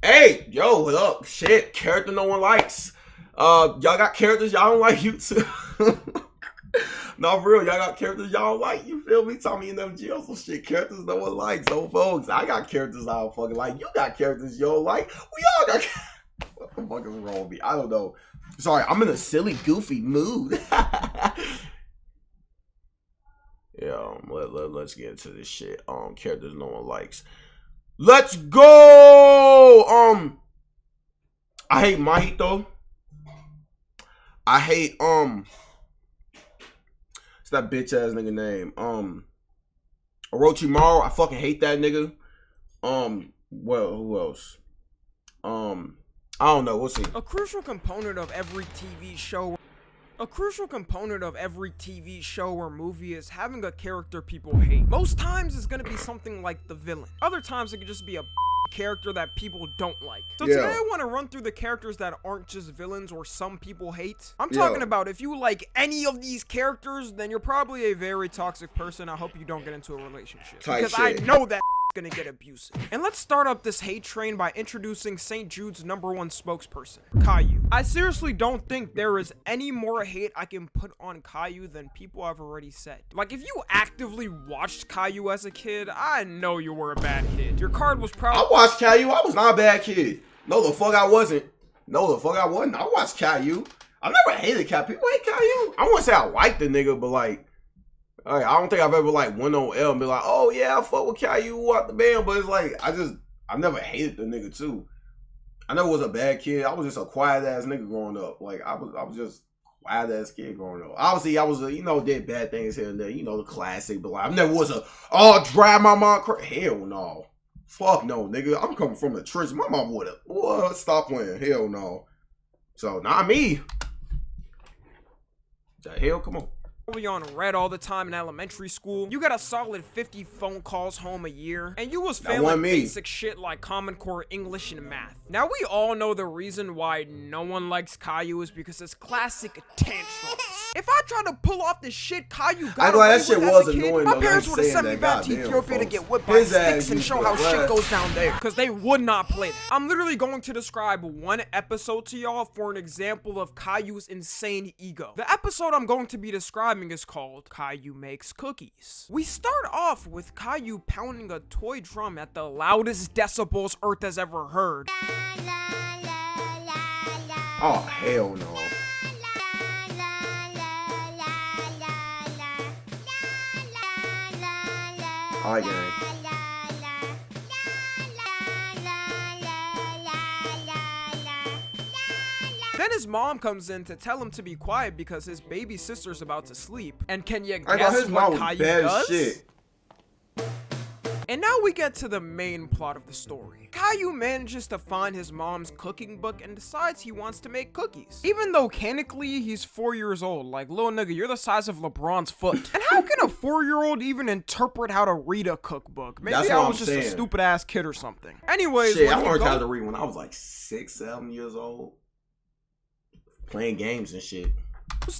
Hey, yo, what up? Shit, character no one likes. Y'all got characters y'all don't like, you too. No, for real, y'all got characters y'all don't like. You feel me? Tommy and them jails some shit. Characters no one likes. So, folks, I got characters I don't fucking like. You got characters you don't like. We all got. What the fuck is wrong with me? I don't know. Sorry, I'm in a silly, goofy mood. Yeah, let's get into this shit. Characters no one likes. Let's go. I hate Mahito. I hate it's that bitch ass nigga name. Orochimaru. I fucking hate that nigga. Well, who else? I don't know. We'll see. A crucial component of every TV show or movie is having a character people hate. Most times it's gonna be something like the villain. Other times it could just be a character that people don't like. So today I want to run through the characters that aren't just villains or some people hate. I'm talking about if you like any of these characters, then you're probably a very toxic person. I hope you don't get into a relationship. Because I know that gonna get abusive. And let's start up this hate train by introducing St. Jude's #1 spokesperson, Caillou. I seriously don't think there is any more hate I can put on Caillou than people have already said. Like, if you actively watched Caillou as a kid, I know you were a bad kid. Your card was probably— I watched Caillou. I was not a bad kid. No, the fuck I wasn't. No, the fuck I wasn't. I watched Caillou. I never hated Caillou. People hate Caillou. I wouldn't say I liked the nigga, but like, I don't think I've ever like went on L and be like, oh yeah, I fuck with Caillou out the band, but it's like I never hated the nigga too. I never was a bad kid. I was just a quiet ass nigga growing up. Like I was just a quiet ass kid growing up. Obviously I was did bad things here and there, the classic, but like I never was drive my mom crazy. Hell no. Fuck no, nigga. I'm coming from the church. My mom would have stop playing. Hell no. So not me. The hell, come on. on red all the time in elementary school, you got a solid 50 phone calls home a year, and you was failing basic shit like Common Core English and math. Now we all know the reason why no one likes Caillou is because it's classic tantrums. If I tried to pull off the shit Caillou got away with as a kid, my parents would have sent me back to Ethiopia to get whipped by sticks and show how shit goes down there, because they would not play that. I'm literally going to describe one episode to y'all for an example of Caillou's insane ego. The episode I'm going to be describing is called Caillou Makes Cookies. We start off with Caillou pounding a toy drum at the loudest decibels Earth has ever heard. Oh, hell no. Alright, gang. Then his mom comes in to tell him to be quiet because his baby sister's about to sleep. And can you guess what Caillou does? Shit. And now we get to the main plot of the story. Caillou manages to find his mom's cooking book and decides he wants to make cookies. Even though canonically he's 4 years old. Like, little nigga, you're the size of LeBron's foot. And how can a 4-year-old even interpret how to read a cookbook? Maybe I was just a stupid ass kid or something. Anyways, shit, I learned how to read when I was like 6, 7 years old. Playing games and shit.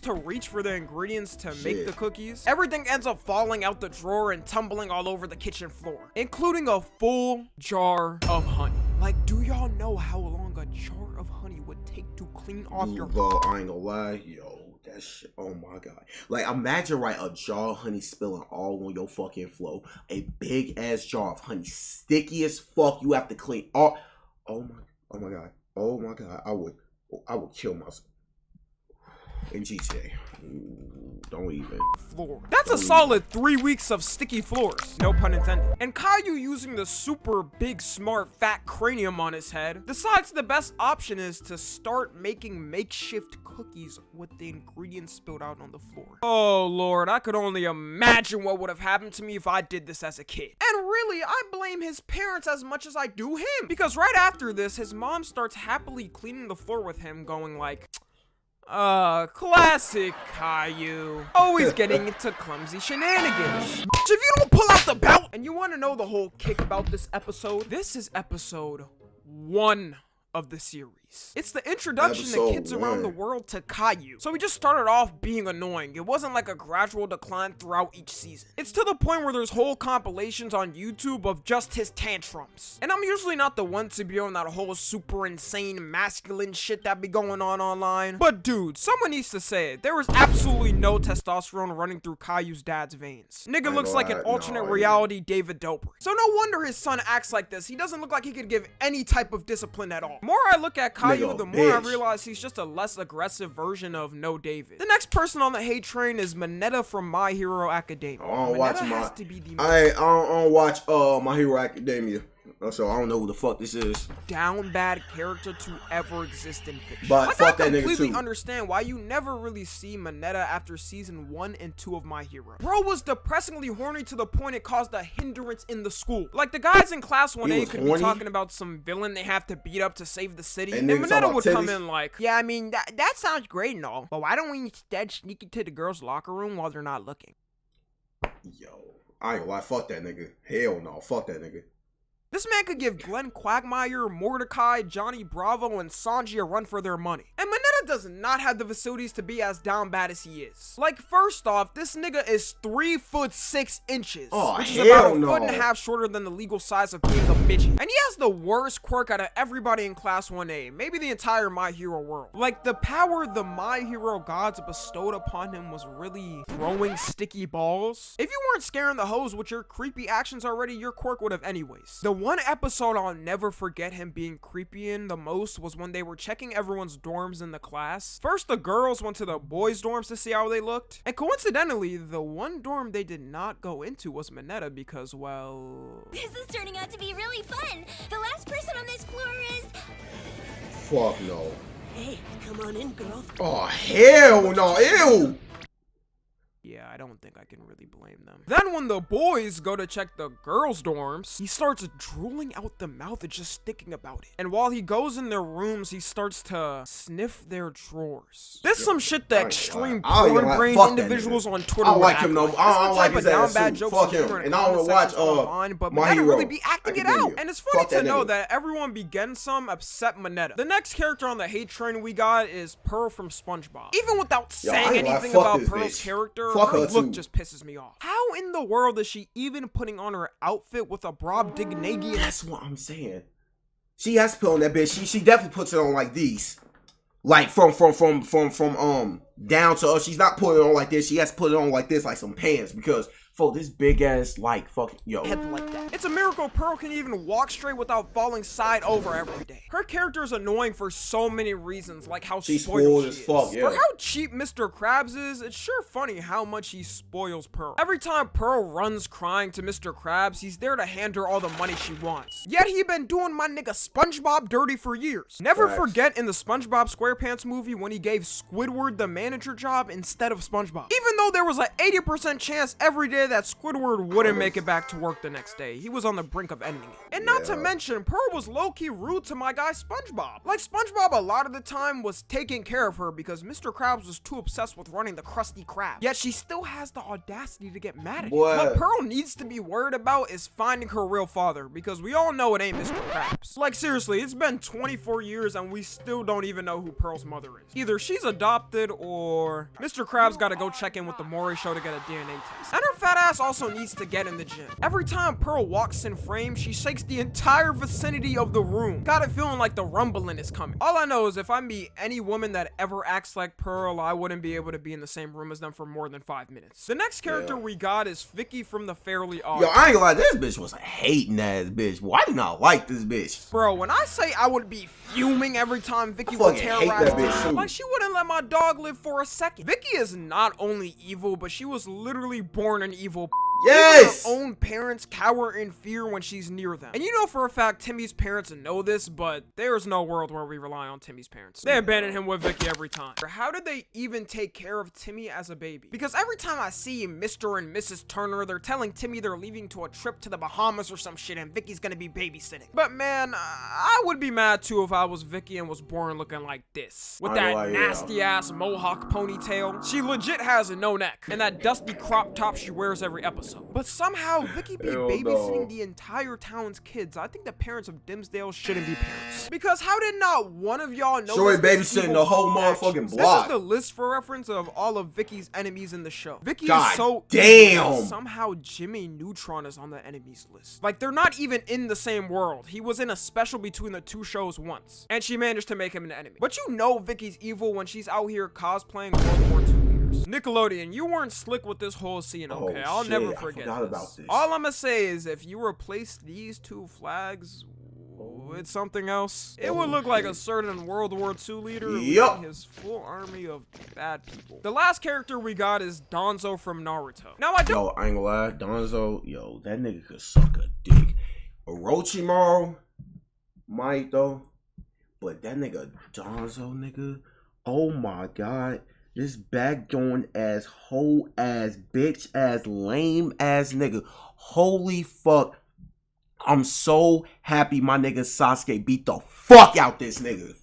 To reach for the ingredients to make the cookies, everything ends up falling out the drawer and tumbling all over the kitchen floor, including a full jar of honey. Like, do y'all know how long a jar of honey would take to clean off your— I ain't gonna lie, yo, that shit, oh my god. Like, imagine, right, a jar of honey spilling all on your fucking floor. A big ass jar of honey, sticky as fuck, you have to clean all— oh my god, I would kill myself. In GTA. Don't even. Floor. That's a solid 3 weeks of sticky floors. No pun intended. And Caillou, using the super big, smart, fat cranium on his head, decides the best option is to start making makeshift cookies with the ingredients spilled out on the floor. Oh lord, I could only imagine what would have happened to me if I did this as a kid. And really, I blame his parents as much as I do him. Because right after this, his mom starts happily cleaning the floor with him, going like— classic Caillou. Always getting into clumsy shenanigans. If you don't pull out the belt! And you want to know the whole kick about this episode? This is episode 1 of the series. series. It's the introduction to kids around the world to Caillou. So he just started off being annoying. It wasn't like a gradual decline throughout each season. It's to the point where there's whole compilations on YouTube of just his tantrums. And I'm usually not the one to be on that whole super insane masculine shit that be going on online. But dude, someone needs to say it. There is absolutely no testosterone running through Caillou's dad's veins. Nigga looks like an alternate reality David Dobrik. So no wonder his son acts like this. He doesn't look like he could give any type of discipline at all. The more I look at Caillou, the more I realize he's just a less aggressive version of No David. The next person on the hate train is Mineta from My Hero Academia. I don't watch My Hero Academia. So I don't know who the fuck this is. Down bad character to ever exist in fiction. But like, fuck that nigga too. I completely understand why you never really see Mineta after season 1 and 2 of My Hero. Bro was depressingly horny to the point it caused a hindrance in the school. Like the guys in class 1A could be talking about some villain they have to beat up to save the city, and Mineta would come in like, yeah, I mean that sounds great and all, but why don't we instead sneak into the girls' locker room while they're not looking? Yo, I ain't gonna lie, fuck that nigga. Hell no, fuck that nigga. This man could give Glenn Quagmire, Mordecai, Johnny Bravo, and Sanji a run for their money. And Mineta does not have the facilities to be as down bad as he is. Like, first off, this nigga is 3'6", which is about a foot and a half shorter than the legal size of being a midget. And he has the worst quirk out of everybody in Class 1A, maybe the entire My Hero world. Like, the power the My Hero gods bestowed upon him was really throwing sticky balls. If you weren't scaring the hoes with your creepy actions already, your quirk would have anyways. The one episode I'll never forget him being creepy in the most was when they were checking everyone's dorms in the class. First, the girls went to the boys' dorms to see how they looked. And coincidentally, the one dorm they did not go into was Mineta because, well... This is turning out to be really fun. The last person on this floor is... Fuck no. Hey, come on in, girl. Oh, hell no. Ew. Yeah, I don't think I can really blame them. Then when the boys go to check the girls' dorms, he starts drooling out the mouth and just thinking about it. And while he goes in their rooms, he starts to sniff their drawers. This is some shit that extreme porn-brained individuals on Twitter I don't like him no. I don't like his ass too. Fuck him. And I don't watch but My Hero. really be acting it out. And it's funny to know that everyone be getting some except Mineta. The next character on the hate train we got is Pearl from SpongeBob. Even without saying anything about Pearl's character, her look just pisses me off. How in the world is she even putting on her outfit with a Brobdingnagian? That's what I'm saying. She has to put on that bitch. She definitely puts it on like these. Like from down to us. She's not putting it on like this. She has to put it on like this, like some pants, because for this big ass like fucking head like that. It's a miracle Pearl can even walk straight without falling side over every day. Her character is annoying for so many reasons, like how spoiled she is. Fuck, yeah. For how cheap Mr. Krabs is, it's sure funny how much he spoils Pearl. Every time Pearl runs crying to Mr. Krabs, he's there to hand her all the money she wants. Yet he been doing my nigga SpongeBob dirty for years. Never forget in the SpongeBob SquarePants movie when he gave Squidward the manager job instead of SpongeBob. Even though there was an 80% chance every day that Squidward wouldn't make it back to work the next day. He was on the brink of ending it. And not to mention, Pearl was low-key rude to my guy SpongeBob. Like, SpongeBob a lot of the time was taking care of her because Mr. Krabs was too obsessed with running the Krusty Krab. Yet she still has the audacity to get mad at him. What Pearl needs to be worried about is finding her real father, because we all know it ain't Mr. Krabs. Like, seriously, it's been 24 years and we still don't even know who Pearl's mother is. Either she's adopted or Mr. Krabs gotta go check in with the Maury show to get a DNA test. And her fat ass also needs to get in the gym. Every time Pearl walks in frame, she shakes the entire vicinity of the room. Got it feeling like the rumbling is coming. All I know is if I meet any woman that ever acts like Pearl, I wouldn't be able to be in the same room as them for more than 5 minutes. The next character we got is Vicky from the Fairly Odd. Yo, I ain't gonna lie, this bitch was a hating ass bitch. Why did not like this bitch? Bro, when I say I would be fuming every time Vicky would terrorize me, like she wouldn't let my dog live for a second. Vicky is not only evil, but she was literally born an evil. Yes! Even her own parents cower in fear when she's near them. And you know for a fact Timmy's parents know this, but there's no world where we rely on Timmy's parents. They abandon him with Vicky every time. How did they even take care of Timmy as a baby? Because every time I see Mr. and Mrs. Turner, they're telling Timmy they're leaving to a trip to the Bahamas or some shit and Vicky's gonna be babysitting. But man, I would be mad too if I was Vicky and was born looking like this. With that nasty ass mohawk ponytail. She legit has no neck. And that dusty crop top she wears every episode. also. But somehow, Vicky be babysitting the entire town's kids. I think the parents of Dimsdale shouldn't be parents. Because how did not one of y'all know Shorty babysitting the whole motherfucking block. This is the list for reference of all of Vicky's enemies in the show. Vicky God is so damn. evil, somehow Jimmy Neutron is on the enemies list. Like, they're not even in the same world. He was in a special between the two shows once, and she managed to make him an enemy. But you know Vicky's evil when she's out here cosplaying World War II leaders. Nickelodeon, you weren't slick with this whole scene, okay? I'll never forget this. All I'ma say is if you replace these two flags with something else, it would look like a certain World War II leader leading his full army of bad people. The last character we got is Danzo from Naruto. Now I ain't gonna lie, Danzo, yo, that nigga could suck a dick. Orochimaru might though, but that nigga Danzo, nigga, oh my god, this backdoor ass, hoe ass, bitch ass, lame ass nigga, holy fuck. I'm so happy my nigga Sasuke beat the fuck out this nigga.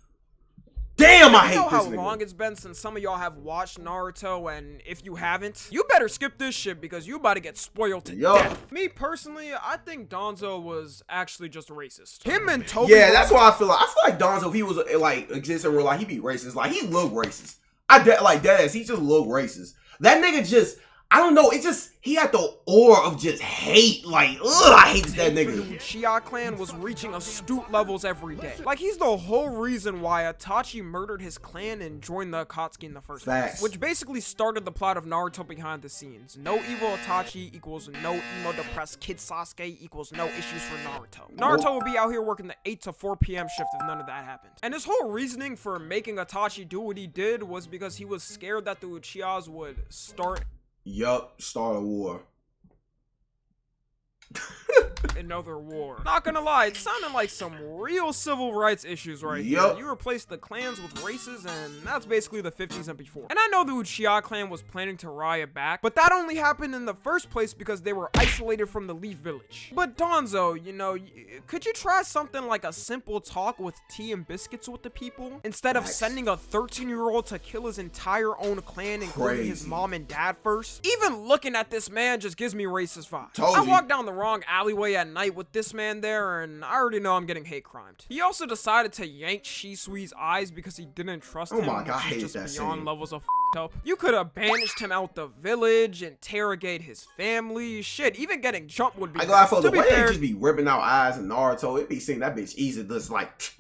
Damn, I hate this nigga. You know how long it's been since some of y'all have watched Naruto, and if you haven't, you better skip this shit because you about to get spoiled to death. Me personally, I think Danzo was actually just racist. Him and Toby. Yeah, that's why I feel like Danzo, if he was like existing real life, he'd be racist. Like he looked racist. Like deadass, he just looked racist. That nigga just, I don't know, it just, he had the aura of just hate, like, ugh, I hate that nigga. The Uchiha clan was reaching astute levels every day. Like, he's the whole reason why Itachi murdered his clan and joined the Akatsuki in the first place. Which basically started the plot of Naruto behind the scenes. No evil Itachi equals no emo depressed kid Sasuke equals no issues for Naruto. Naruto would be out here working the 8 to 4 p.m. shift if none of that happened. And his whole reasoning for making Itachi do what he did was because he was scared that the Uchihas would start a war. Another war. Not gonna lie, it sounded like some real civil rights issues right here. You replace the clans with races, and that's basically the 50s and before. And I know the Uchiha clan was planning to riot back, but that only happened in the first place because they were isolated from the Leaf Village. But Danzo, you know, could you try something like a simple talk with tea and biscuits with the people? Instead of sending a 13-year-old to kill his entire own clan, including his mom and dad first? Even looking at this man just gives me racist vibes. I walked down the wrong alleyway at night with this man there, and I already know I'm getting hate crimed. He also decided to yank Shisui's eyes because he didn't trust him, God, I hate just that beyond scene. levels of up. You could have banished him out the village, interrogate his family, shit, even getting jumped would be the way they just be ripping out eyes in Naruto, it'd be seeing that bitch easy, just like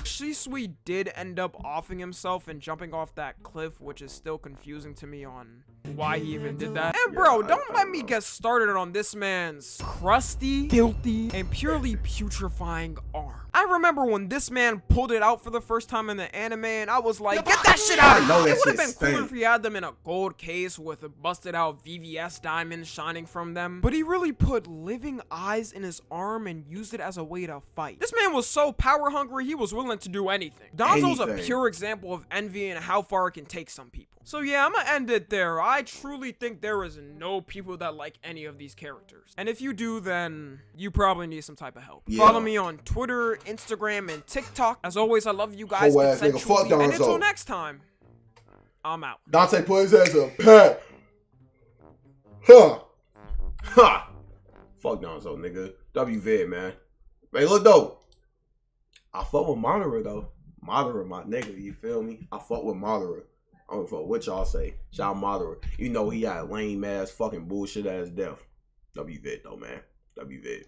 Shisui did end up offing himself and jumping off that cliff, which is still confusing to me on why he even did that. And bro, don't let me get started on this man's crusty, filthy, and purely putrefying arm. I remember when this man pulled it out for the first time in the anime, and I was like, get that shit out! It would have been cooler if he had them in a gold case with busted out VVS diamonds shining from them. But he really put living eyes in his arm and used it as a way to fight. This man was so power hungry, he was willing to do anything. Danzo's a pure example of envy and how far it can take some people. So yeah, I'm gonna end it there. I truly think there is no people that like any of these characters. And if you do, then you probably need some type of help. Follow me on Twitter, Instagram, and TikTok. As always, I love you guys consensually. And until next time, I'm out. Dante put his ass up. Pat. Huh. Ha. Fuck Danzo, nigga. WVid, man. Hey, look though. I fuck with Madara though. Madara, my nigga, you feel me? I fuck with Madara. I don't fuck what y'all say. Shout out Madara. You know he had lame ass fucking bullshit ass death. WVid though, man. WVid.